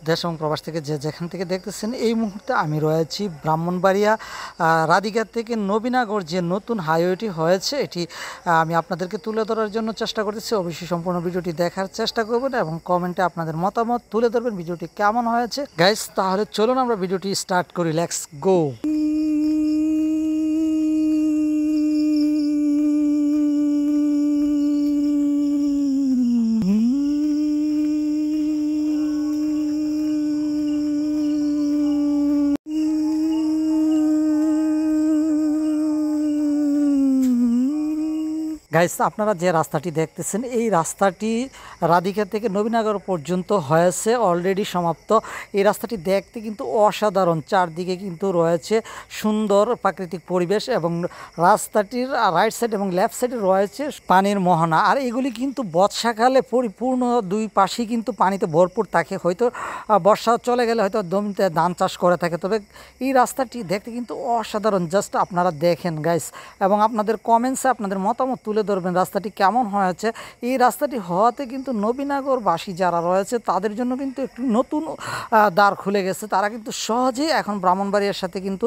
দেশ এবং প্রবাস থেকে যেখান থেকে দেখতেছেন, এই মুহূর্তে আমি রয়েছি ব্রাহ্মণবাড়িয়া রাধিকা থেকে নবীনগর যে নতুন হাইওয়েটি হয়েছে, এটি আমি আপনাদেরকে তুলে ধরার জন্য চেষ্টা করতেছি। অবশ্যই সম্পূর্ণ ভিডিওটি দেখার চেষ্টা করবেন এবং কমেন্টে আপনাদের মতামত তুলে ধরবেন ভিডিওটি কেমন হয়েছে। গাইস, তাহলে চলুন আমরা ভিডিওটি স্টার্ট করি। Let's go. গাইস, আপনারা যে রাস্তাটি দেখতেছেন, এই রাস্তাটি রাধিকা থেকে নবীনগর পর্যন্ত হয়েছে, অলরেডি সমাপ্ত। এই রাস্তাটি দেখতে কিন্তু অসাধারণ, চারদিকে কিন্তু রয়েছে সুন্দর প্রাকৃতিক পরিবেশ এবং রাস্তাটির রাইট সাইড এবং লেফট সাইডে রয়েছে পানির মোহনা। আর এগুলি কিন্তু বর্ষাকালে পরিপূর্ণ, দুই পাশেই কিন্তু পানিতে ভরপুর থাকে। হয়তো বর্ষা চলে গেলে হয়তো জমিতে ধান চাষ করে থাকে, তবে এই রাস্তাটি দেখতে কিন্তু অসাধারণ। জাস্ট আপনারা দেখেন গাইস, এবং আপনাদের কমেন্টসে আপনাদের মতামত তুলে ধরবেন রাস্তাটি কেমন হয়েছে। এই রাস্তাটি হওয়াতে কিন্তু নবীনগরবাসী যারা রয়েছে তাদের জন্য কিন্তু একটু নতুন দ্বার খুলে গেছে। তারা কিন্তু সহজেই এখন ব্রাহ্মণবাড়িয়ার সাথে কিন্তু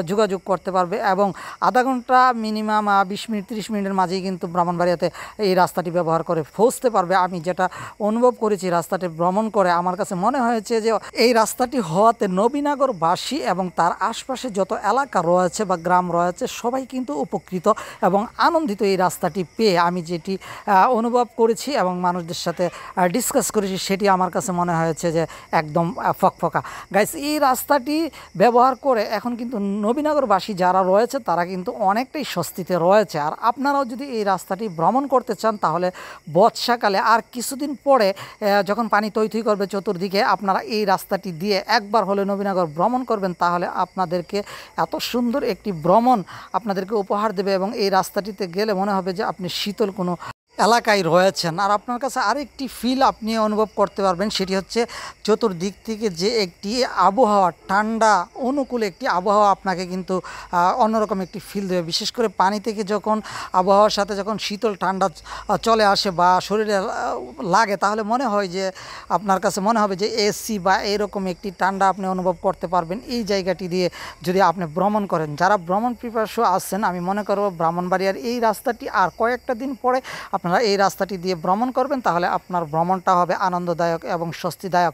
যোগাযোগ করতে পারবে এবং আধা ঘন্টা মিনিমাম 20 মিনিট 30 মিনিটের মাঝেই কিন্তু ব্রাহ্মণবাড়িয়াতে এই রাস্তাটি ব্যবহার করে পৌঁছতে পারবে। আমি যেটা অনুভব করেছি রাস্তাটি ভ্রমণ করে, আমার কাছে মনে হয়েছে যে এই রাস্তাটি হওয়াতে নবীনগরবাসী এবং তার আশপাশে যত এলাকা রয়েছে বা গ্রাম রয়েছে সবাই কিন্তু উপকৃত এবং আনন্দিত এই রাস্তাটি পেয়ে। আমি যেটি অনুভব করেছি এবং মানুষদের সাথে ডিসকাস করেছি, সেটি আমার কাছে মনে হয়েছে যে একদম ফকফকা। গাইস, এই রাস্তাটি ব্যবহার করে এখন কিন্তু নবীনগরবাসী যারা রয়েছে তারা কিন্তু অনেকটাই স্বস্তিতে রয়েছে। আর আপনারাও যদি এই রাস্তাটি ভ্রমণ করতে চান, তাহলে বর্ষাকালে আর কিছুদিন পরে যখন পানি থই করবে চতুর্দিকে, আপনারা এই রাস্তাটি দিয়ে একবার হলে নবীনগর ভ্রমণ করবেন, তাহলে আপনাদেরকে এত সুন্দর একটি ভ্রমণ আপনাদেরকে উপহার দেবে এবং এই রাস্তাটিতে গেলে মনে হবে যে আপনি শীতল কোনো এলাকায় রয়েছেন। আর আপনার কাছে আরেকটি ফিল আপনি অনুভব করতে পারবেন, সেটি হচ্ছে চতুর্দিক থেকে যে একটি আবহাওয়া, ঠান্ডা অনুকূল একটি আবহাওয়া আপনাকে কিন্তু অন্যরকম একটি ফিল দেবে। বিশেষ করে পানি থেকে যখন আবহাওয়ার সাথে যখন শীতল ঠান্ডা চলে আসে বা শরীরে লাগে, তাহলে মনে হয় যে আপনার কাছে মনে হবে যে এসি বা এরকম একটি ঠান্ডা আপনি অনুভব করতে পারবেন এই জায়গাটি দিয়ে যদি আপনি ভ্রমণ করেন। যারা ভ্রমণ পিপাসু আছেন, আমি মনে করব ব্রাহ্মণবাড়িয়ার এই রাস্তাটি আর কয়েকটা দিন পরে আপনারা এই রাস্তাটি দিয়ে ভ্রমণ করবেন, তাহলে আপনার ভ্রমণটা হবে আনন্দদায়ক এবং স্বস্তিদায়ক।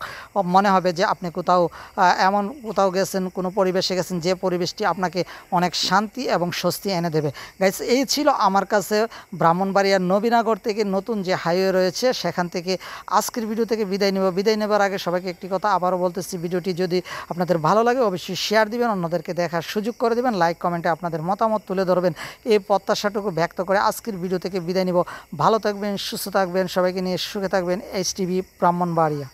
মনে হবে যে আপনি এমন কোথাও গেছেন, কোনো পরিবেশে গেছেন যে পরিবেশটি আপনাকে অনেক শান্তি এবং স্বস্তি এনে দেবে। গাইস, এই ছিল আমার কাছে ব্রাহ্মণবাড়িয়ার নবীনগর থেকে নতুন যে হাইওয়ে রয়েছে সেখান থেকে আজকের ভিডিও থেকে বিদায় নেব। বিদায় নেবার আগে সবাইকে একটি কথা আবারও বলতেছি, ভিডিওটি যদি আপনাদের ভালো লাগে অবশ্যই শেয়ার দিবেন, অন্যদেরকে দেখার সুযোগ করে দেবেন, লাইক কমেন্টে আপনাদের মতামত তুলে ধরবেন। এই প্রত্যাশাটুকু ব্যক্ত করে আজকের ভিডিও থেকে বিদায় নিব। ভালো থাকবেন, সুস্থ থাকবেন, সবাইকে নিয়ে সুখে থাকবেন। HTV ব্রাহ্মণবাড়িয়া।